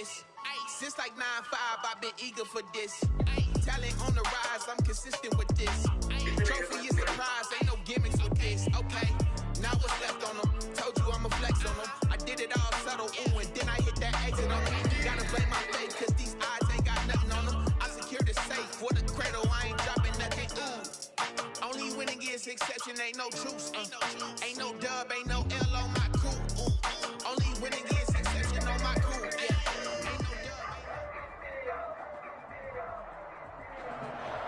this. Since like 9-5, I've been eager for this. Talent on the rise, I'm consistent with this. Trophy is the prize, ain't no gimmicks with this. Okay, now what's left on them? Told you I'ma flex on them. I did it all subtle, ooh, and then I hit that exit on them. Gotta blame my fate, cause these odds ain't got nothing on them. I secured the safe for the cradle, I ain't dropping nothing, ooh. Only winning is exception, ain't no truce. Ain't no dub, ain't no L on my coupe. Only winning is exception on my coupe.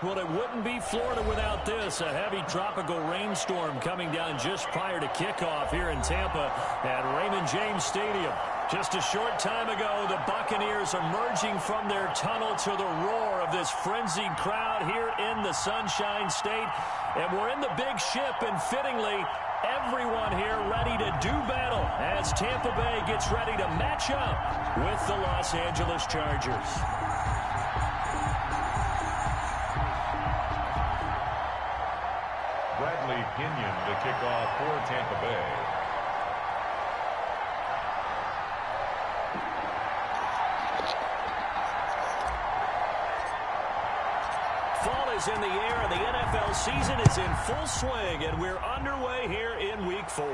Well, it wouldn't be Florida without this. A heavy tropical rainstorm coming down just prior to kickoff here in Tampa at Raymond James Stadium. Just a short time ago, the Buccaneers emerging from their tunnel to the roar of this frenzied crowd here in the Sunshine State. And we're in the big ship, and fittingly, everyone here ready to do battle as Tampa Bay gets ready to match up with the Los Angeles Chargers. Bradley Pinion to kick off for Tampa Bay. Fall is in the air, and the NFL season is in full swing, and we're underway here in Week 4.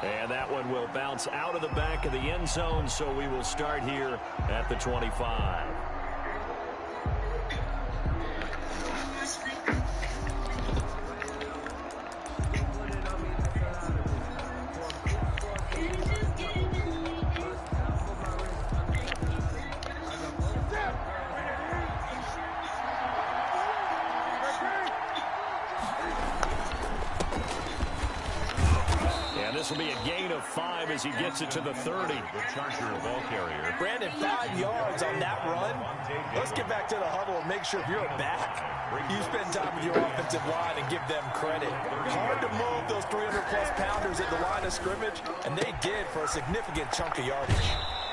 And that one will bounce out of the back of the end zone, so we will start here at the 25. This will be a gain of 5 as he gets it to the 30. The Charger ball carrier. Brandon, 5 yards on that run. Let's get back to the huddle and make sure if you're a back, you spend time with your offensive line and give them credit. Hard to move those 300-plus pounders at the line of scrimmage, and they did for a significant chunk of yardage.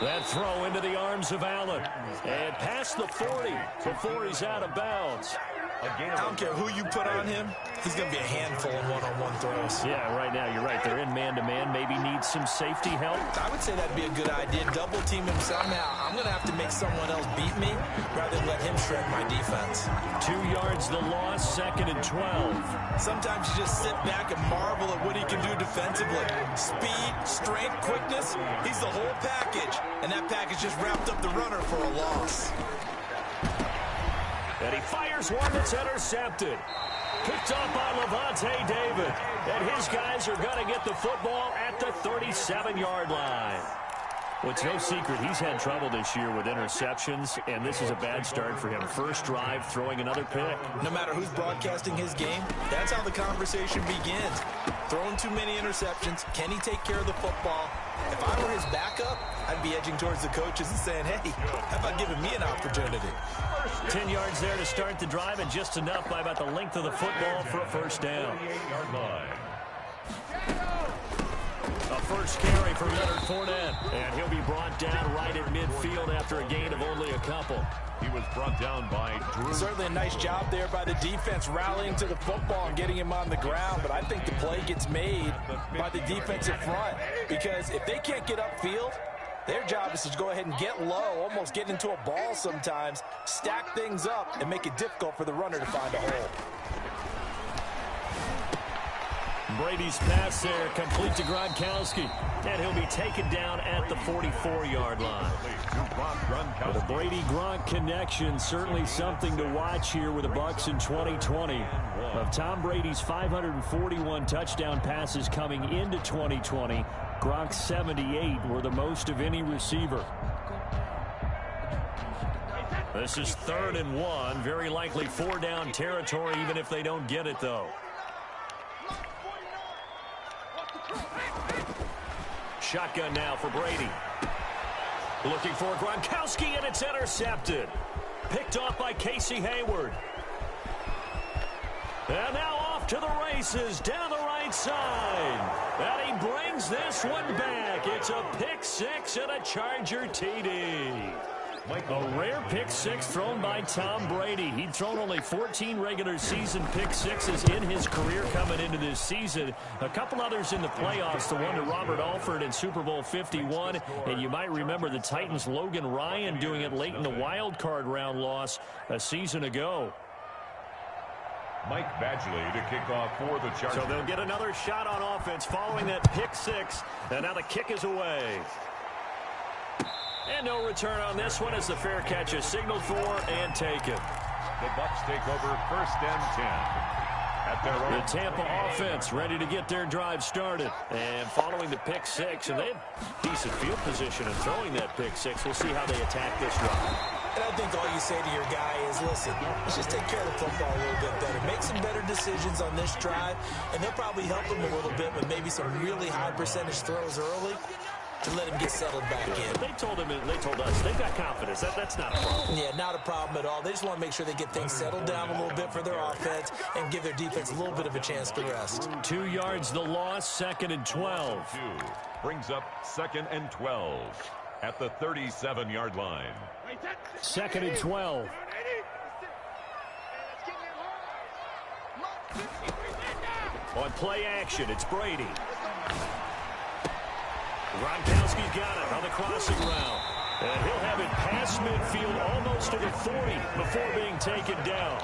That throw into the arms of Allen. And past the 40 before he's out of bounds. I don't care who you put on him, he's going to be a handful in one-on-one throws. Yeah, right now, you're right. They're in man-to-man. Maybe needs some safety help. I would say that'd be a good idea. Double team him somehow. I'm going to have to make someone else beat me rather than let him shred my defense. 2 yards the loss, 2nd and 12. Sometimes you just sit back and marvel at what he can do defensively. Speed, strength, quickness, he's the whole package. And that package just wrapped up the runner for a loss. And he fires one that's intercepted. Picked up by Levante David. And his guys are going to get the football at the 37-yard line. Well, it's no secret he's had trouble this year with interceptions, and this is a bad start for him. First drive, throwing another pick. No matter who's broadcasting his game, that's how the conversation begins. Throwing too many interceptions. Can he take care of the football? If I were his backup, I'd be edging towards the coaches and saying, hey, how about giving me an opportunity? 10 yards there to start the drive, and just enough by about the length of the football for a first down. A first carry for Leonard Fournette, and he'll be brought down right at midfield after a gain of only a couple. He was brought down by Drew. Certainly a nice job there by the defense rallying to the football and getting him on the ground, but I think the play gets made by the defensive front, because if they can't get upfield, their job is to go ahead and get low, almost get into a ball sometimes, stack things up, and make it difficult for the runner to find a hole. Brady's pass there, complete to Gronkowski, and he'll be taken down at the 44-yard line. The Brady-Gronk connection, certainly something to watch here with the Bucs in 2020. Of Tom Brady's 541 touchdown passes coming into 2020, Gronk's 78 were the most of any receiver. This is 3rd and 1, very likely 4-down territory, even if they don't get it, though. Shotgun now for Brady. Looking for Gronkowski, and it's intercepted. Picked off by Casey Hayward. And now off to the races down the right side. And he brings this one back. It's a pick 6 and a Charger TD. A rare pick six thrown by Tom Brady. He'd thrown only 14 regular season pick sixes in his career coming into this season. A couple others in the playoffs, the one to Robert Alford in Super Bowl 51. And you might remember the Titans' Logan Ryan doing it late in the wild card round loss a season ago. Mike Badgley to kick off for the Chargers. So they'll get another shot on offense following that pick six. And now the kick is away. And no return on this one as the fair catch is signaled for and taken. The Bucs take over 1st and 10. At their own. The Tampa offense ready to get their drive started. And following the pick six, and they have decent field position in throwing that pick six. We'll see how they attack this drive. And I think all you say to your guy is, listen, let's just take care of the football a little bit better. Make some better decisions on this drive, and they'll probably help him a little bit with maybe some really high percentage throws early to let him get settled back in. They told us, they've got confidence. That's not a problem. Yeah, not a problem at all. They just want to make sure they get things settled down a little bit for their offense and give their defense a little bit of a chance to rest. 2 yards the loss, 2nd and 12. Brings up 2nd and 12 at the 37-yard line. 2nd and 12. On play action, it's Brady. Gronkowski's got it on the crossing route. And he'll have it past midfield almost to the 40 before being taken down.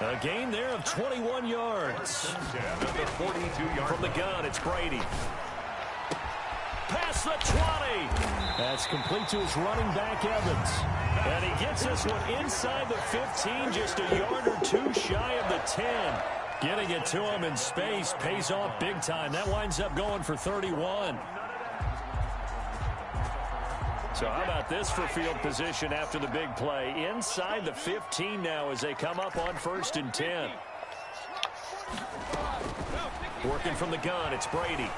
A gain there of 21 yards. From the gun, it's Brady. Past the 20. That's complete to his running back, Evans. And he gets this one inside the 15, just a yard or two shy of the 10. Getting it to him in space pays off big time. That winds up going for 31. So how about this for field position after the big play? Inside the 15 now as they come up on 1st and 10. Working from the gun, it's Brady.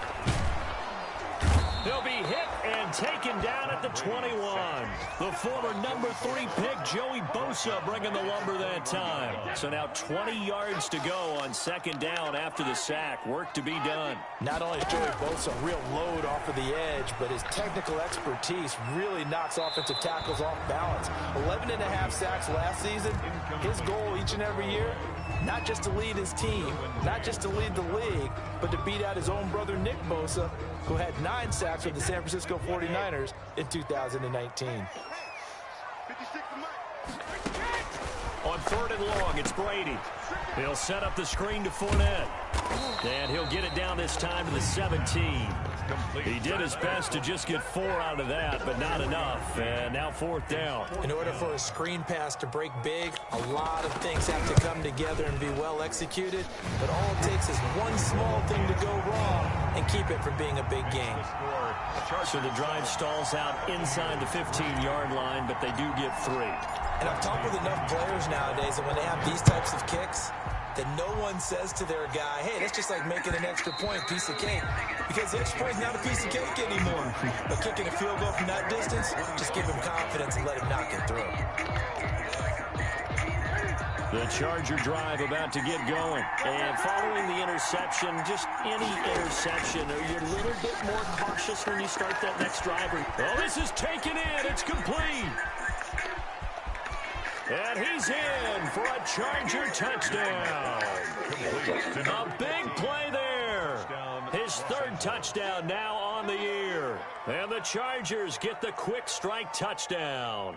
He'll be hit and taken down at the 21. The former number 3 pick, Joey Bosa, bringing the lumber that time. So now 20 yards to go on 2nd down after the sack. Work to be done. Not only is Joey Bosa a real load off of the edge, but his technical expertise really knocks offensive tackles off balance. 11.5 sacks last season. His goal each and every year, not just to lead his team, not just to lead the league, but to beat out his own brother Nick Bosa, who had 9 sacks with the San Francisco 49ers in 2019. On 3rd and long, it's Brady. He'll set up the screen to Fournette. And he'll get it down this time to the 17. He did his best to just get 4 out of that, but not enough. And now 4th down. In order for a screen pass to break big, a lot of things have to come together and be well executed. But all it takes is one small thing to go wrong and keep it from being a big game. So the drive stalls out inside the 15-yard line, but they do get 3. And I've talked with enough players nowadays that when they have these types of kicks, that no one says to their guy, hey, that's just like making an extra point, piece of cake. Because the extra point is not a piece of cake anymore. But kicking a field goal from that distance, just give him confidence and let him knock it through. The Charger drive about to get going. And following the interception, just any interception, are you a little bit more cautious when you start that next drive? Oh, this is taken in. It's complete. And he's in for a Charger touchdown. A big play there. His 3rd touchdown now on the year. And the Chargers get the quick strike touchdown.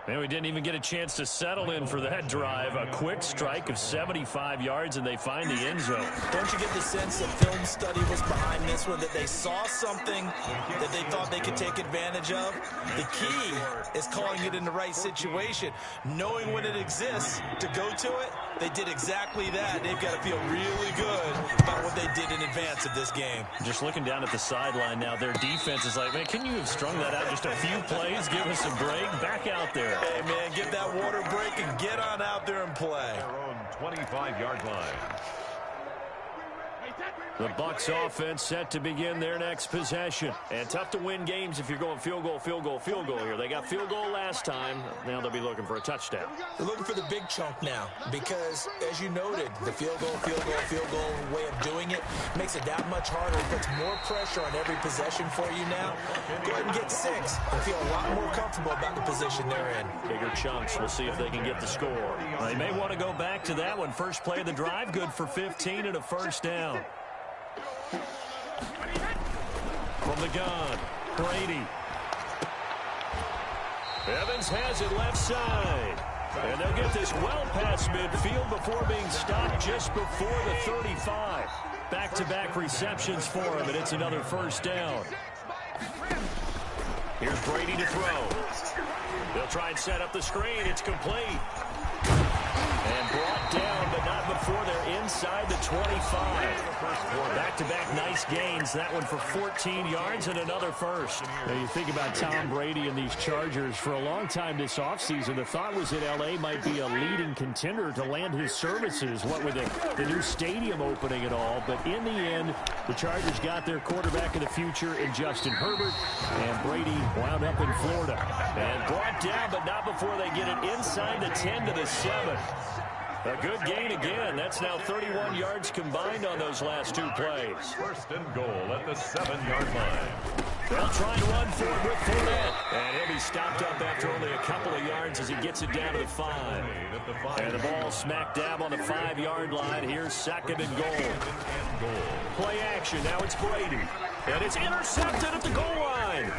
And we didn't even get a chance to settle in for that drive. A quick strike of 75 yards, and they find the end zone. Don't you get the sense that film study was behind this one, that they saw something that they thought they could take advantage of? The key is calling it in the right situation. Knowing when it exists to go to it, they did exactly that. They've got to feel really good about what they did in advance of this game. Just looking down at the sideline now, their defense is like, man, can you have strung that out just a few plays? Give us a break. Back out there. Hey, man, get that water break and get on out there and play. Their own 25-yard line. The Bucs offense set to begin their next possession. And tough to win games if you're going field goal, field goal, field goal here. They got field goal last time. Now they'll be looking for a touchdown. They're looking for the big chunk now because, as you noted, the field goal way of doing it makes it that much harder. It puts more pressure on every possession for you now. Go ahead and get 6 and feel a lot more comfortable about the position they're in. Bigger chunks. We'll see if they can get the score. They may want to go back to that one. First play of the drive, good for 15 and a first down. From the gun, Brady. Evans has it left side. And they'll get this well past midfield before being stopped just before the 35. Back-to-back receptions for him, and it's another first down. Here's Brady to throw. They'll try and set up the screen. It's complete. And brought down, but not before they're inside the 25. Back-to-back nice gains. That one for 14 yards and another first. Now you think about Tom Brady and these Chargers. For a long time this offseason, the thought was that L.A. might be a leading contender to land his services, what with the new stadium opening and all. But in the end, the Chargers got their quarterback of the future in Justin Herbert, and Brady wound up in Florida. And brought down, but not before they get it inside the 10 to the 7. A good gain again. That's now 31 yards combined on those last 2 plays. First and goal at the 7-yard line. They'll try and run for it with Fournette. And he'll be stopped up after only a couple of yards as he gets it down to the 5. And the ball smack dab on the 5-yard line. Here's second and goal. Play action. Now it's Brady. And it's intercepted at the goal line.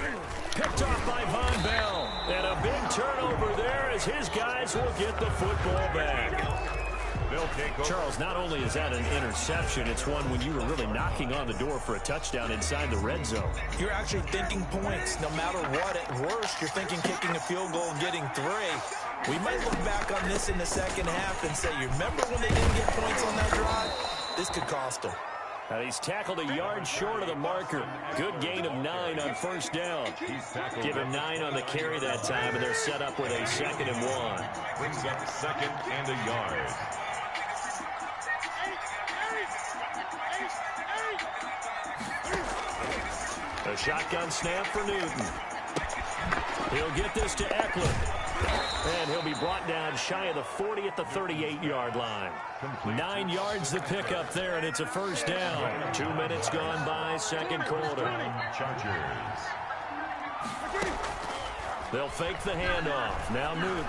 Picked off by Von Bell. And a big turnover there as his guys will get the football back. Charles, not only is that an interception, it's one when you were really knocking on the door for a touchdown inside the red zone. You're actually thinking points no matter what. At worst, you're thinking kicking a field goal and getting 3. We might look back on this in the second half and say, you remember when they didn't get points on that drive? This could cost them. He's tackled a yard short of the marker. Good gain of 9 on first down. Give him 9 on the carry that time, and they're set up with a 2nd and 1. Brings up 2nd and a yard. A shotgun snap for Newton. He'll get this to Eckler. And he'll be brought down shy of the 40 at the 38-yard line. 9 yards the pickup there, and it's a first down. 2 minutes gone by, second quarter. Chargers. They'll fake the handoff. Now Newton.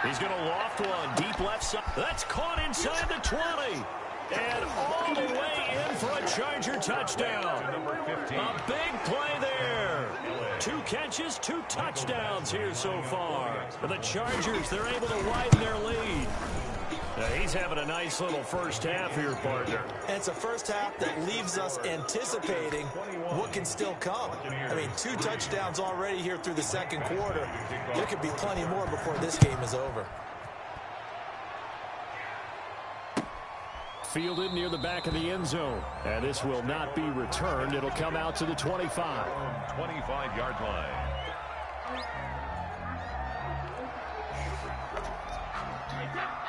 He's going to loft one deep left side. That's caught inside the 20. And all the way in for a Charger touchdown. A big play there. 2 catches, 2 touchdowns here so far. For the Chargers, they're able to widen their lead. Now he's having a nice little first half here, partner. And it's a first half that leaves us anticipating what can still come. I mean, 2 touchdowns already here through the second quarter. There could be plenty more before this game is over. Fielded near the back of the end zone. And this will not be returned. It'll come out to the 25. 25-yard line.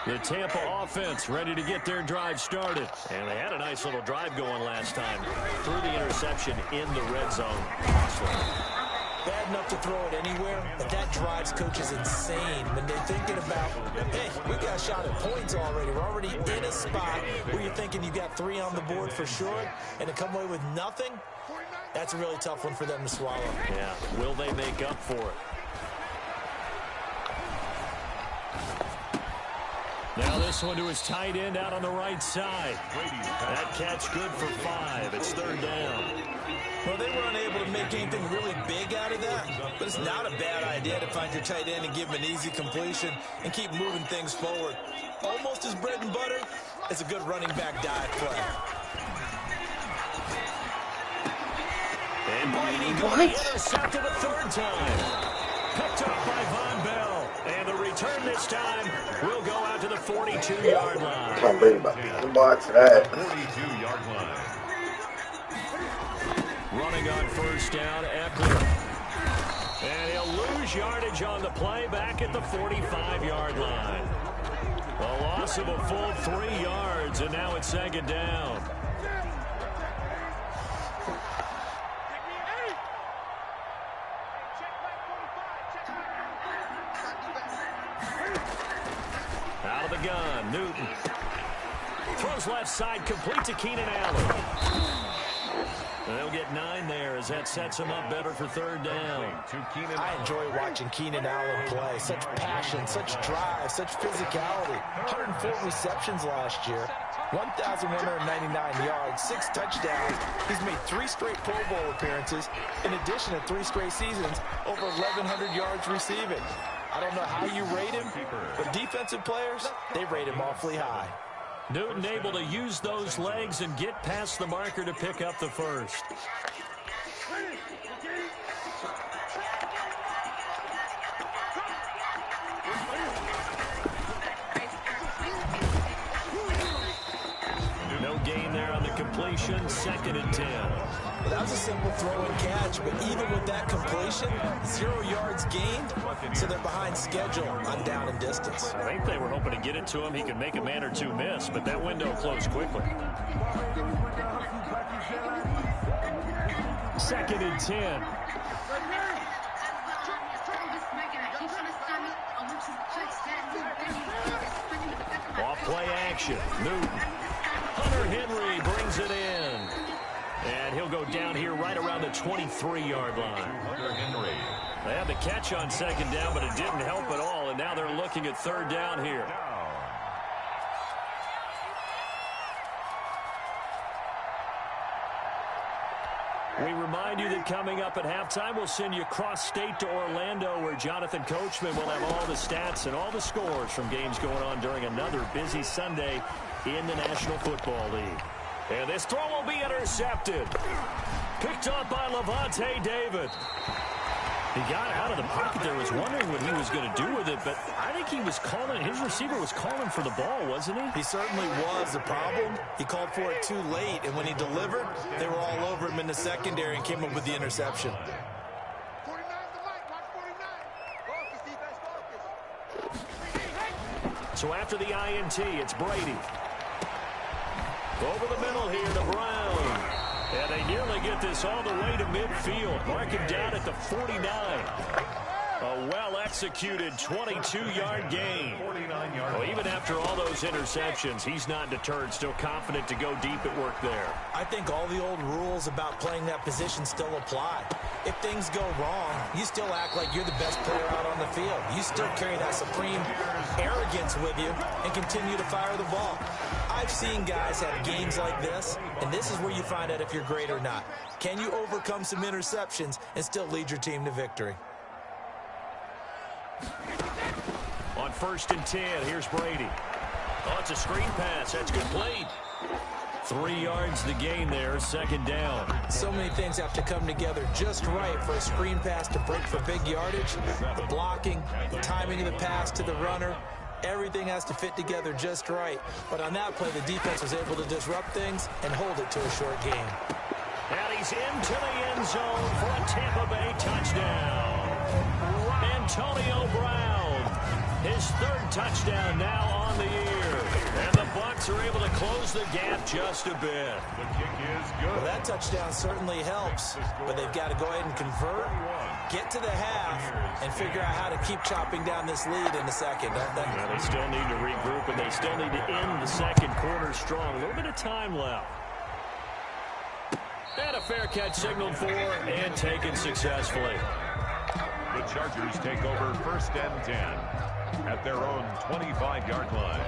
The Tampa offense ready to get their drive started. And they had a nice little drive going last time. Threw the interception in the red zone. Bad enough to throw it anywhere, but that drives coaches insane when they're thinking about, hey, we got a shot at points already. We're already in a spot where you're thinking you got 3 on the board for sure, and to come away with nothing, that's a really tough one for them to swallow. Yeah, will they make up for it? Now this one to his tight end out on the right side. That catch good for 5. It's 3rd down. Well, they were unable to make anything really big out of that, but it's not a bad idea to find your tight end and give him an easy completion and keep moving things forward. Almost as bread and butter as a good running back dive play. And Brady going to intercept it a 3rd time. Picked up by Von Bell. And the return this time will go out to the 42-yard line. Tom Brady about to be in the box for that. 42-yard line. Running on first down, Eckler. And he'll lose yardage on the play back at the 45-yard line. A loss of a full 3 yards, and now it's 2nd down. Out of the gun, Newton. Throws left side, complete to Keenan Allen. They'll get 9 there as that sets him up better for third down. I enjoy watching Keenan Allen play. Such passion, such drive, such physicality. 104 receptions last year, 1,199 yards, 6 touchdowns. He's made 3 straight Pro Bowl appearances, in addition to 3 straight seasons, over 1,100 yards receiving. I don't know how you rate him, but defensive players, they rate him awfully high. Newton able to use those legs and get past the marker to pick up the first. No gain there on the completion, 2nd and 10. Well, that was a simple throw and catch, but even with that completion, 0 yards gained, so they're behind schedule on down and distance. I think they were hoping to get it to him. He could make a man or two miss, but that window closed quickly. 2nd and 10. Off play action. Newton. Hunter Henry brings it in. And he'll go down here right around the 23-yard line. Hunter Henry. They had the catch on 2nd down, but it didn't help at all, and now they're looking at 3rd down here. We remind you that coming up at halftime, we'll send you cross-state to Orlando, where Jonathan Coachman will have all the stats and all the scores from games going on during another busy Sunday in the National Football League. And this throw will be intercepted. Picked up by Levante David. He got out of the pocket there, was wondering what he was going to do with it, but I think he was calling, his receiver was calling for the ball, wasn't he? He certainly was. The problem, he called for it too late, and when he delivered, they were all over him in the secondary and came up with the interception. So after the INT, it's Brady. Over the middle here to Brown. And they nearly get this all the way to midfield. Mark him down at the 49. A well-executed 22-yard gain. Well, even after all those interceptions, he's not deterred, still confident to go deep at work there. I think all the old rules about playing that position still apply. If things go wrong, you still act like you're the best player out on the field. You still carry that supreme arrogance with you and continue to fire the ball. I've seen guys have games like this, and this is where you find out if you're great or not. Can you overcome some interceptions and still lead your team to victory? On 1st and 10, here's Brady. Oh, it's a screen pass. That's complete. 3 yards the gain there, 2nd down. So many things have to come together just right for a screen pass to break for big yardage. The blocking, the timing of the pass to the runner, everything has to fit together just right. But on that play, the defense was able to disrupt things and hold it to a short game. And he's into the end zone for a Tampa Bay touchdown. Antonio Brown, his 3rd touchdown now on the year. And the Bucs are able to close the gap just a bit. The kick is good. Well, that touchdown certainly helps, but they've got to go ahead and convert, get to the half, and figure out how to keep chopping down this lead in the second, don't they? Yeah, they still need to regroup, and they still need to end the second quarter strong. A little bit of time left. And a fair catch signaled for and taken successfully. The Chargers take over 1st and 10 at their own 25-yard line.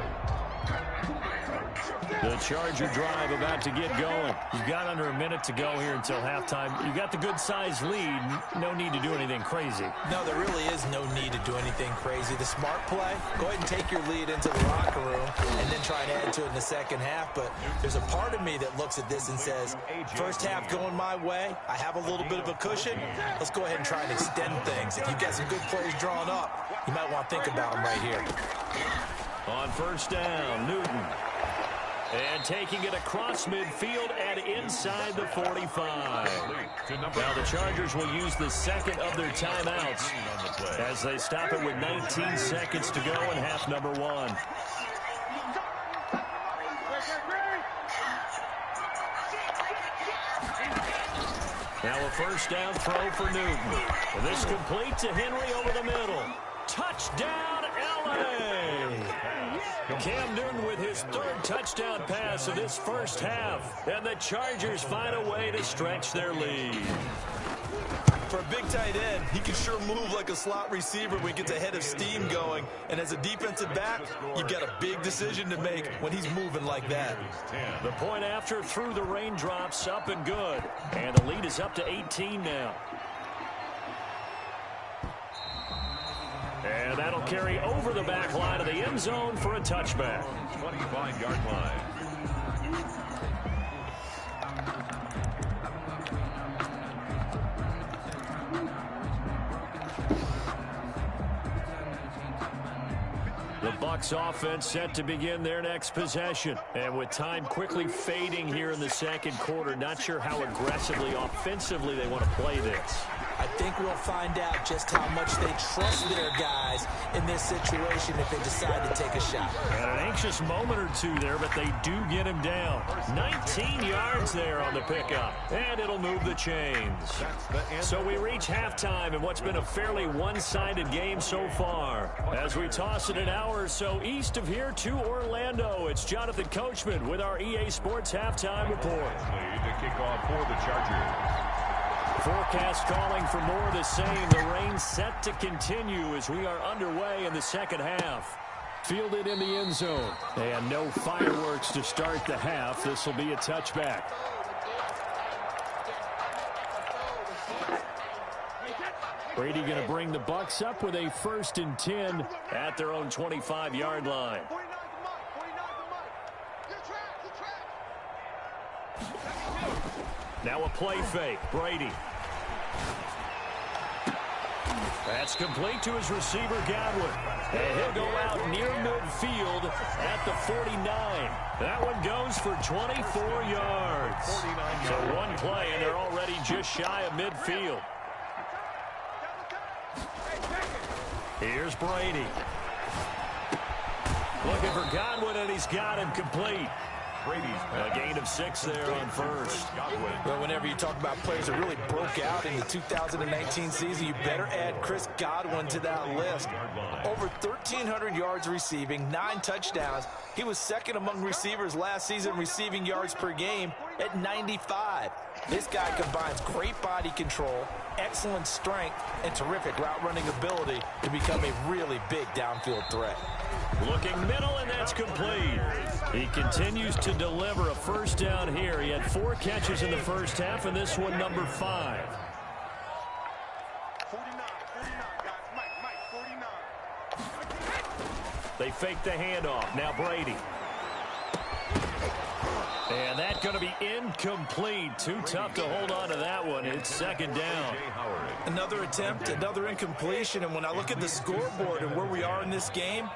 The Charger drive about to get going. You've got under a minute to go here until halftime. You got the good-sized lead. No need to do anything crazy. No, there really is no need to do anything crazy. The smart play, go ahead and take your lead into the locker room and then try to add to it in the second half. But there's a part of me that looks at this and says, first half going my way, I have a little bit of a cushion. Let's go ahead and try and extend things. If you've got some good plays drawn up, you might want to think about them right here. On 1st down, Newton. And taking it across midfield and inside the 45. Now the Chargers will use the 2nd of their timeouts as they stop it with 19 seconds to go in half number 1. Now a 1st down throw for Newton. And this complete to Henry over the middle. Touchdown, Galladay. Cam Newton with his third touchdown pass of this first half. And the Chargers find a way to stretch their lead. For a big tight end, he can sure move like a slot receiver when he gets a head of steam going. And as a defensive back, you've got a big decision to make when he's moving like that. The point after through the raindrops, up and good. And the lead is up to 18 now. And that'll carry over the back line of the end zone for a touchback. 25-yard line. The Bucs offense set to begin their next possession. And with time quickly fading here in the second quarter, not sure how aggressively, offensively they want to play this. I think we'll find out just how much they trust their guys in this situation if they decide to take a shot. And an anxious moment or two there, but they do get him down. 19 yards there on the pickup. And it'll move the chains. So we reach halftime in what's been a fairly one-sided game so far. As we toss it an hour or so east of here to Orlando, it's Jonathan Coachman with our EA Sports Halftime Report. To kick off for the Chargers. Forecast calling for more of the same. The rain set to continue as we are underway in the second half. Fielded in the end zone. And no fireworks to start the half. This will be a touchback. Brady going to bring the Bucs up with a 1st and 10 at their own 25-yard line. Now a play fake. Brady. That's complete to his receiver, Godwin. And he'll go out near midfield at the 49. That one goes for 24 yards. So one play, and they're already just shy of midfield. Here's Brady. Looking for Godwin, and he's got him complete. A gain of 6 there on first. Well, whenever you talk about players that really broke out in the 2019 season, you better add Chris Godwin to that list. Over 1,300 yards receiving, 9 touchdowns. He was second among receivers last season receiving yards per game at 95. This guy combines great body control, excellent strength, and terrific route running ability to become a really big downfield threat. Looking middle, and that's complete. He continues to deliver a first down here. He had 4 catches in the first half, and this one number 5. 49, guys. Mike, 49. They fake the handoff. Now Brady. And that's going to be incomplete. Too tough to hold on to that one. It's second down. Another attempt, another incompletion, and when I look at the scoreboard and where we are in this game,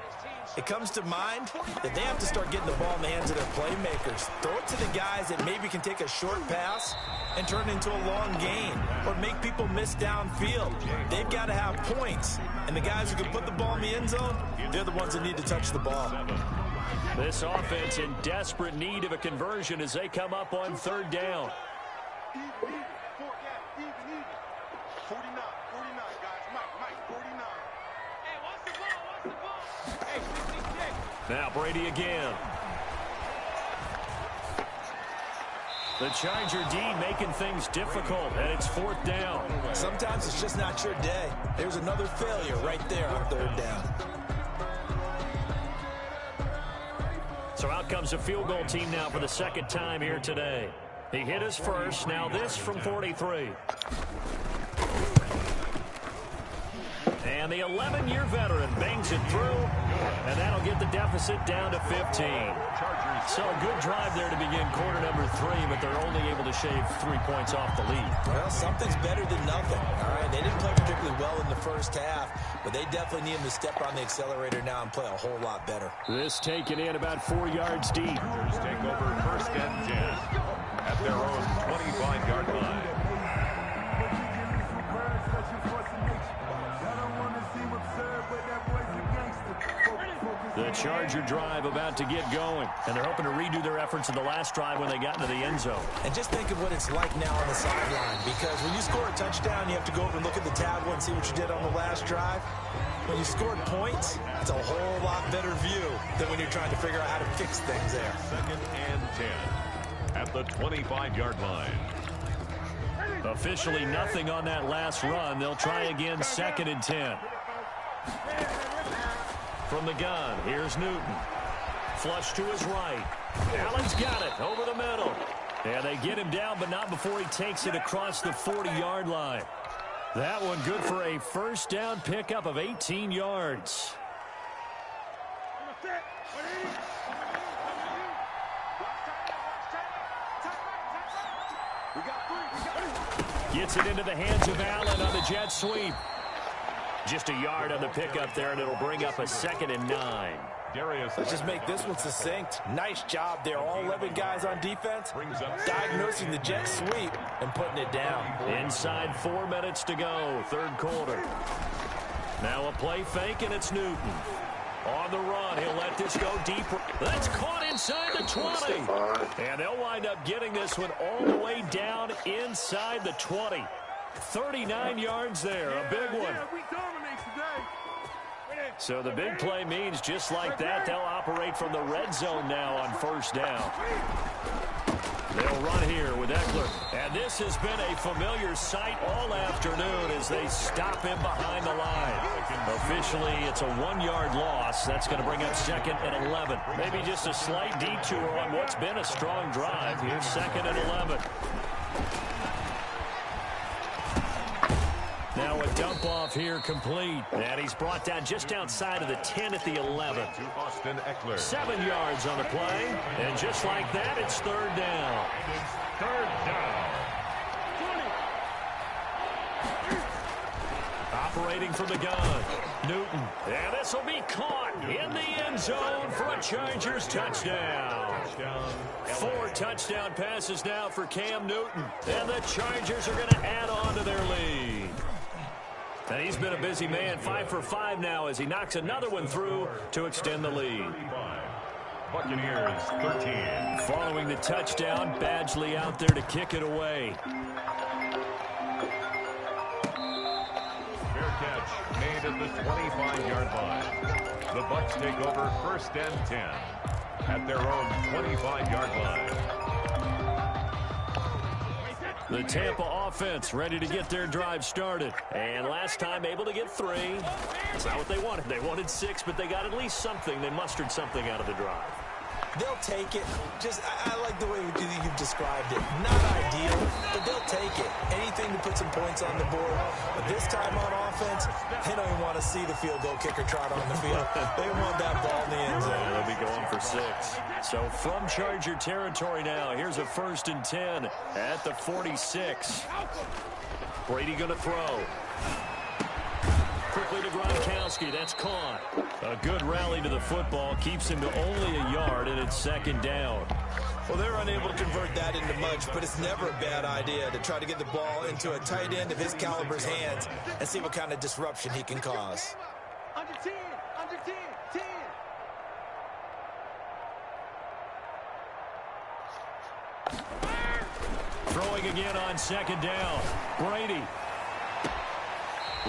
it comes to mind that they have to start getting the ball in the hands of their playmakers. Throw it to the guys that maybe can take a short pass and turn it into a long gain or make people miss downfield. They've got to have points, and the guys who can put the ball in the end zone, they're the ones that need to touch the ball. This offense in desperate need of a conversion as they come up on 3rd down. 49, guys. Mike, 49. Hey, watch the ball. Hey, 66. Now Brady again. The Charger D making things difficult, and it's 4th down. Sometimes it's just not your day. There's another failure right there on 3rd down. So out comes a field goal team now for the 2nd time here today. He hit his first. Now this from 43. And the 11-year veteran bangs it through, and that'll get the deficit down to 15. So a good drive there to begin quarter number 3, but they're only able to shave 3 points off the lead. Well, something's better than nothing. All right, they didn't play particularly well in the first half, but they definitely need him to step on the accelerator now and play a whole lot better. This taken in about 4 yards deep. Take over 1st and 10 at their own 25-yard line. The Charger drive about to get going, and they're hoping to redo their efforts in the last drive when they got into the end zone. And just think of what it's like now on the sideline, because when you score a touchdown, you have to go over and look at the tablet and see what you did on the last drive. when you scored points, it's a whole lot better view than when you're trying to figure out how to fix things there. 2nd and 10 at the 25-yard line. Officially nothing on that last run. They'll try again, 2nd and 10. From the gun, here's Newton. Flush to his right. Allen's got it over the middle. And they get him down, but not before he takes it across the 40-yard line. That one good for a first down pickup of 18 yards. Gets it into the hands of Allen on the jet sweep. Just a yard on the pickup there, and it'll bring up a 2nd and 9. Let's just make this one succinct. Nice job there. All 11 guys on defense diagnosing the jet sweep and putting it down. Inside 4 minutes to go, 3rd quarter. Now a play fake, and it's Newton. On the run, he'll let this go deeper. That's caught inside the 20. And they'll wind up getting this one all the way down inside the 20. 39 yards there, a big one. So the big play means just like that, they'll operate from the red zone now on 1st down. They'll run here with Eckler. And this has been a familiar sight all afternoon as they stop him behind the line. Officially, it's a 1-yard loss. That's going to bring up 2nd and 11. Maybe just a slight detour on what's been a strong drive. Here's 2nd and 11. Now a dump off here complete. And he's brought down just outside of the 10 at the 11. 7 yards on the play. And just like that, it's 3rd down. 3rd down. Operating from the gun. Newton. And this will be caught in the end zone for a Chargers touchdown. 4 touchdown passes now for Cam Newton. And the Chargers are going to add on to their lead. And he's been a busy man, 5 for 5 now as he knocks another one through to extend the lead. Buccaneers 13. Following the touchdown, Badgley out there to kick it away. Fair catch made at the 25-yard line. The Bucs take over 1st and 10 at their own 25-yard line. The Tampa offense ready to get their drive started. And last time able to get 3. That's not what they wanted. They wanted 6, but they got at least something. They mustered something out of the drive. They'll take it. I like the way you've described it. Not ideal, but they'll take it. Anything to put some points on the board. But this time on offense, they don't even want to see the field goal kicker trot on the field. They want that ball in the end zone. Yeah, they'll be going for 6. So from Charger territory now, here's a 1st and 10 at the 46. Brady going to throw. Quickly to Gronkowski. That's caught. A good rally to the football. Keeps him to only a yard, and it's 2nd down. Well, they're unable to convert that into much, but it's never a bad idea to try to get the ball into a tight end of his caliber's hands and see what kind of disruption he can cause. Under 10, under 10, 10. Throwing again on 2nd down. Brady.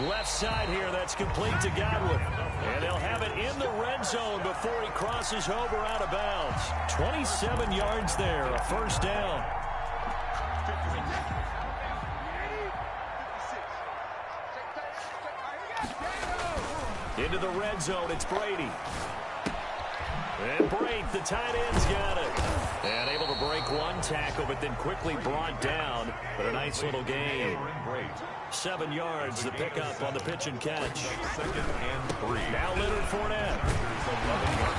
Left side here, that's complete to Godwin. And they'll have it in the red zone before he crosses over out of bounds. 27 yards there, a 1st down. Into the red zone, it's Brady. And Brate, the tight end's got it. And able to break one tackle, but then quickly brought down. But a nice little gain. 7 yards, the pickup on the pitch and catch. 2nd and 3. Now Leonard Fournette.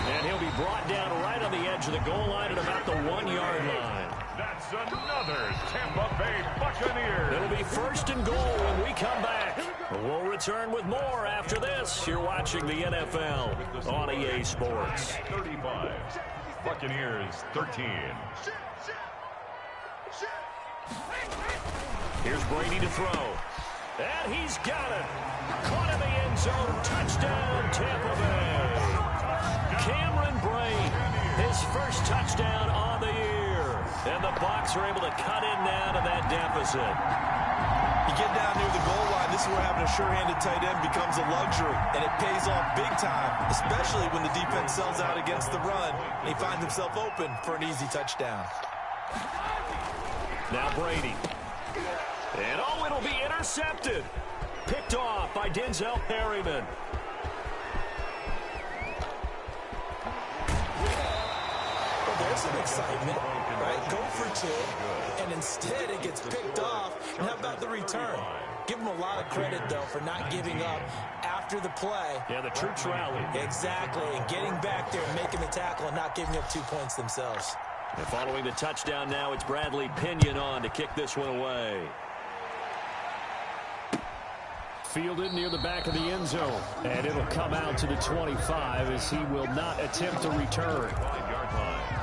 And he'll be brought down right on the edge of the goal line at about the 1-yard line. That's another Tampa Bay Buccaneers. It'll be 1st and goal when we come back. We'll return with more after this. You're watching the NFL on EA Sports. 35. Buccaneers 13. Here's Brady to throw. And he's got it. Caught in the end zone. Touchdown, Tampa Bay. Cameron Brate, his first touchdown on the year. And the Bucs are able to cut in now to that deficit. You get down near the goal line, this is where having a sure-handed tight end becomes a luxury, and it pays off big time, especially when the defense sells out against the run, and he finds himself open for an easy touchdown. Now Brady. And oh, it'll be intercepted. Picked off by Denzel Perryman. Well, there's some excitement, right? Go for two, and instead it gets picked off. And how about the return? Give him a lot of credit, though, for not giving up after the play. Yeah, the troops rallied. Exactly, and getting back there and making the tackle and not giving up 2 points themselves. And following the touchdown now, it's Bradley Pinion on to kick this one away. Fielded near the back of the end zone. And it'll come out to the 25 as he will not attempt to return. 5-yard line.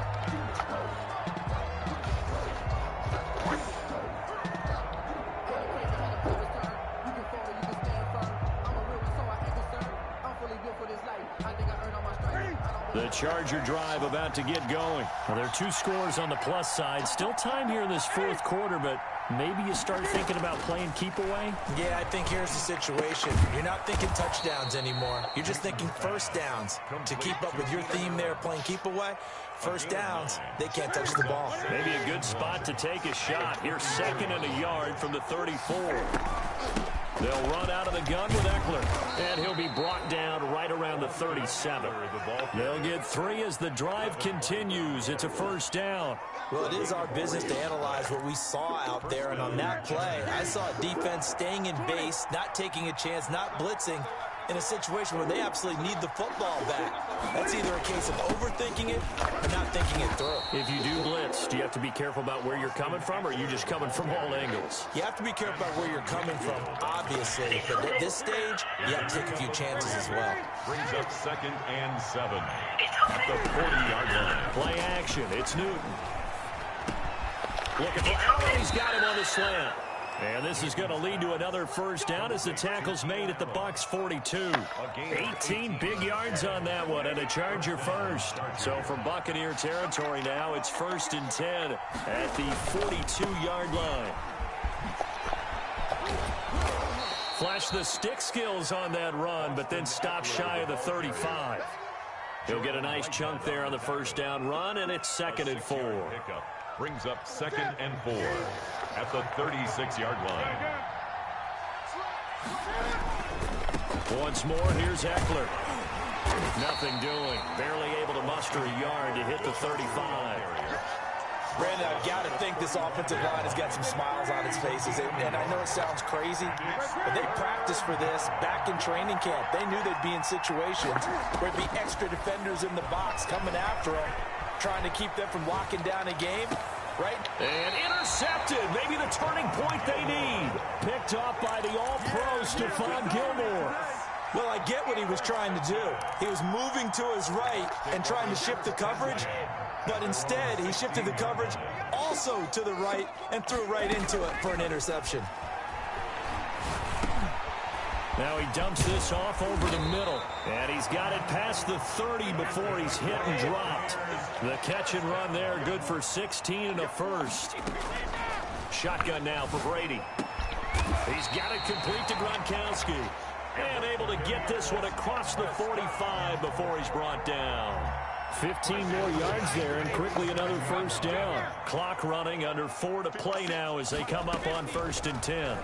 The Charger drive about to get going. Well, there are 2 scores on the plus side. Still time here in this fourth quarter, but maybe you start thinking about playing keep away? Yeah, I think here's the situation. You're not thinking touchdowns anymore. You're just thinking first downs. To keep up with your theme there, playing keep away, first downs, they can't touch the ball. Maybe a good spot to take a shot. Here's 2nd and a yard from the 34. They'll run out of the gun with Eckler, and he'll be brought down right around the 37. They'll get 3 as the drive continues. It's a first down. Well, it is our business to analyze what we saw out there, and on that play, I saw a defense staying in base, not taking a chance, not blitzing, in a situation where they absolutely need the football back. That's either a case of overthinking it or not thinking it through. If you do blitz, do you have to be careful about where you're coming from, or are you just coming from all angles? You have to be careful about where you're coming from, obviously, but at this stage, you have to take a few chances as well. Brings up 2nd and 7 at the 40-yard line. Play action. It's Newton. Looking for Allen. He's got him on the slant. And this is going to lead to another first down as the tackle's made at the Bucs 42. 18 big yards on that one, and a Charger first. So from Buccaneer territory now, it's 1st and 10 at the 42-yard line. Flash the stick skills on that run, but then stop shy of the 35. He'll get a nice chunk there on the first down run, and it's 2nd and 4. Brings up 2nd and 4 at the 36-yard line. Once more, here's Eckler. Nothing doing. Barely able to muster a yard to hit the 35. Brandon, I've got to think this offensive line has got some smiles on its faces. And I know it sounds crazy, but they practiced for this back in training camp. They knew they'd be in situations where there'd be extra defenders in the box coming after them, trying to keep them from locking down a game, right? And intercepted. Maybe the turning point they need. Picked off by the all-pro Stephon Gilmore. Well, I get what he was trying to do. He was moving to his right and trying to shift the coverage, but instead he shifted the coverage also to the right and threw right into it for an interception. Now he dumps this off over the middle, and he's got it past the 30 before he's hit and dropped. The catch and run there, good for 16 and a first. Shotgun now for Brady. He's got it complete to Gronkowski, and able to get this one across the 45 before he's brought down. 15 more yards there, and quickly another first down. Clock running, under 4 to play now as they come up on 1st and 10.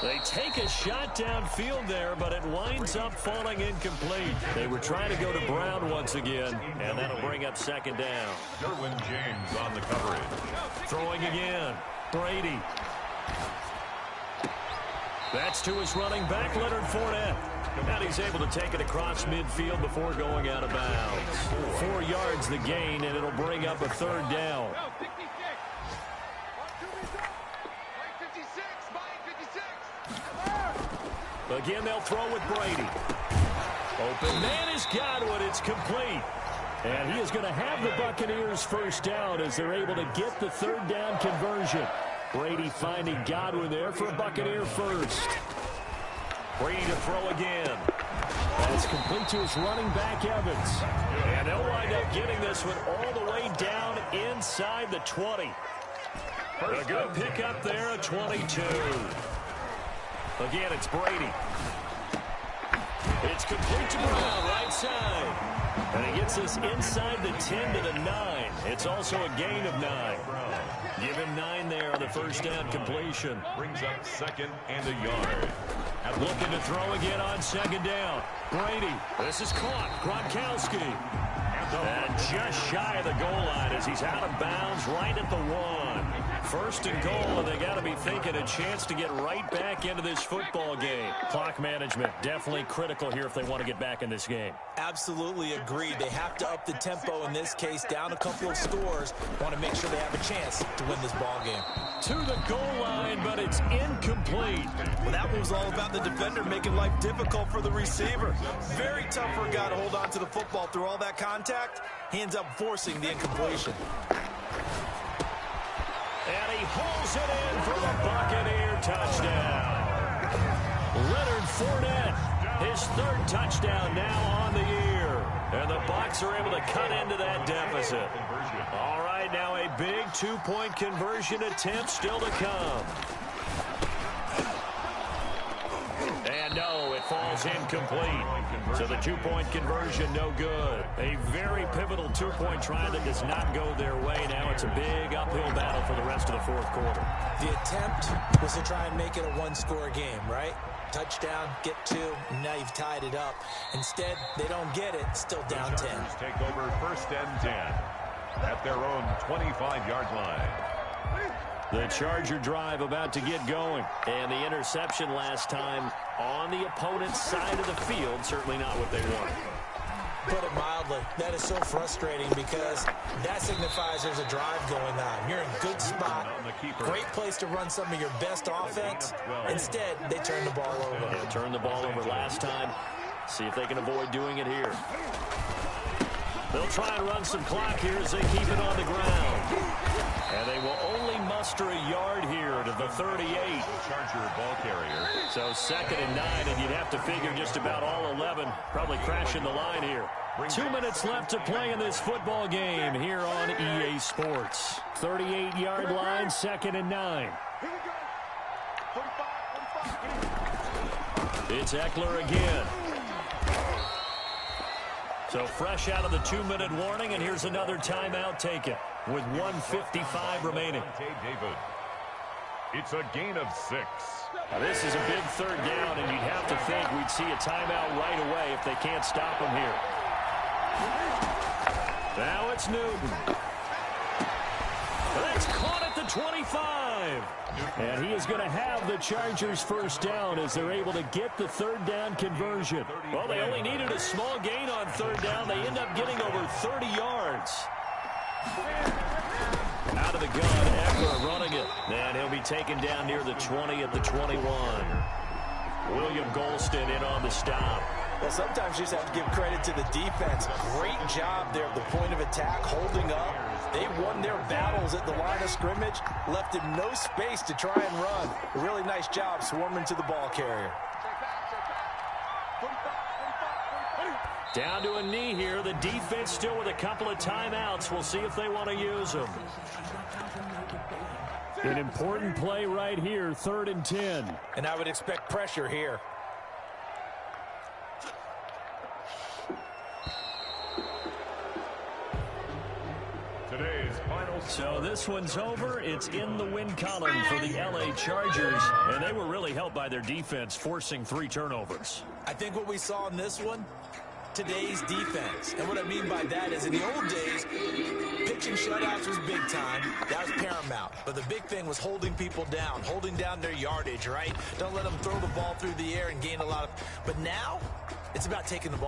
They take a shot downfield there, but it winds up falling incomplete. They were trying to go to Brown once again, and that'll bring up 2nd down. Derwin James on the coverage. Throwing again. Brady. That's to his running back, Leonard Fournette. And he's able to take it across midfield before going out of bounds. 4 yards the gain, and it'll bring up a 3rd down. Again, they'll throw with Brady. Open man is Godwin. It's complete. And he is going to have the Buccaneers first down as they're able to get the 3rd down conversion. Brady finding Godwin there for a Buccaneer first. Brady to throw again. That's It's complete to his running back, Evans. And they'll wind up getting this one all the way down inside the 20. A good pickup there at 22. Again, it's Brady. It's complete to Brown, right side. And he gets this inside the 10 to the 9. It's also a gain of 9. Give him 9 there on the first down completion. Brings up second and a yard. Looking to throw again on second down. Brady. This is caught. Gronkowski. And just shy of the goal line as he's out of bounds right at the 1. First and goal, and they got to be thinking a chance to get right back into this football game. Clock management definitely critical here if they want to get back in this game. Absolutely agreed. They have to up the tempo in this case, down a couple of scores. Want to make sure they have a chance to win this ball game. To the goal line, but it's incomplete. Well, that one was all about the defender making life difficult for the receiver. Very tough for a guy to hold on to the football through all that contact. He ends up forcing the incompletion. And he hauls it in for the Buccaneer touchdown. Leonard Fournette, his third touchdown now on the year. And the Bucs are able to cut into that deficit. All right, now a big two-point conversion attempt still to come. And no, it falls incomplete. So the two-point conversion, no good. A very pivotal two-point try that does not go their way. Now it's a big uphill battle for the rest of the fourth quarter. The attempt was to try and make it a one-score game, right? Touchdown, get 2, and now you've tied it up. Instead, they don't get it, still down 10. Take over first and 10 at their own 25-yard line. The Charger drive about to get going. And the interception last time on the opponent's side of the field, certainly not what they wanted. Put it mildly, that is so frustrating because that signifies there's a drive going on. You're in a good spot, great place to run some of your best offense. Instead, they turn the ball over. Yeah, turned the ball over last time. See if they can avoid doing it here. They'll try and run some clock here as they keep it on the ground. And they will only muster a yard here to the 38. Charger ball carrier. So second and 9, and you'd have to figure just about all 11 probably crashing the line here. 2 minutes left to play in this football game here on EA Sports. 38-yard line, second and 9. It's Eckler again. So fresh out of the 2-minute warning, and here's another timeout taken with 1:55 remaining. It's a gain of 6. Now this is a big third down, and you'd have to think we'd see a timeout right away if they can't stop him here. Now it's Newton. That's caught at the 25. And he is going to have the Chargers first down as they're able to get the third down conversion. Well, they only needed a small gain on third down. They end up getting over 30 yards. Out of the gun, Eckler running it. And he'll be taken down near the 20 at the 21. William Golston in on the stop. Well, sometimes you just have to give credit to the defense. Great job there at the point of attack, holding up. They won their battles at the line of scrimmage, left him no space to try and run. A really nice job swarming to the ball carrier. Down to a knee here. The defense still with a couple of timeouts. We'll see if they want to use them. An important play right here, 3rd and 10. And I would expect pressure here. So this one's over. It's in the win column for the LA Chargers, and they were really helped by their defense, forcing 3 turnovers. I think what we saw in this one, today's defense. And what I mean by that is in the old days, pitching shutouts was big time. That was paramount. But the big thing was holding people down, holding down their yardage, right? Don't let them throw the ball through the air and gain a lot of... But now, it's about taking the ball.